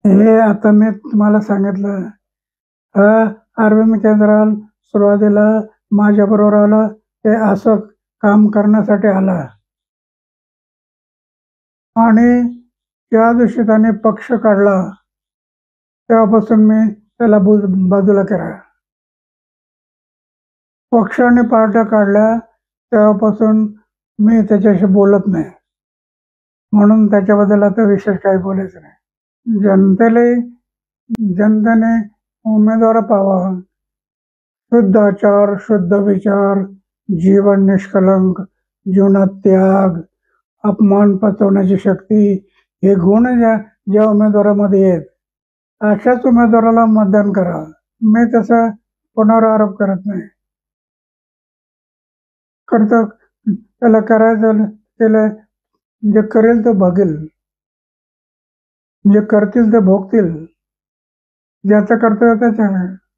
हे आता मी तुम्हाला सांगितलं. अ, अरविंद केजरीवाल सुरुवातीला माझ्याबरोबर आला, ते असं काम करण्यासाठी आला आणि ज्या दिवशी त्याने पक्ष काढला तेव्हापासून मी त्याला बाजूला केला. पक्षाने पार्ट्या काढल्या तेव्हापासून मी त्याच्याशी बोलत नाही, म्हणून त्याच्याबद्दल आता विशेष काही बोलायचं नाही. जनतेने उमेदवार पाहावा, शुद्ध आचार, शुद्ध विचार, जीवन निष्कलंक, जीवनात त्याग, अपमान पचवण्याची शक्ती, हे गुण ज्या उमेदवारामध्ये आहेत अशाच उमेदवाराला मतदान करा. मी तसा कोणावर आरोप करत नाही. करतो, त्याला करायचं, त्याला जे करेल ते बघेल, जे करतील ते भोगतील, ज्याचं कर्तव्य त्याच्या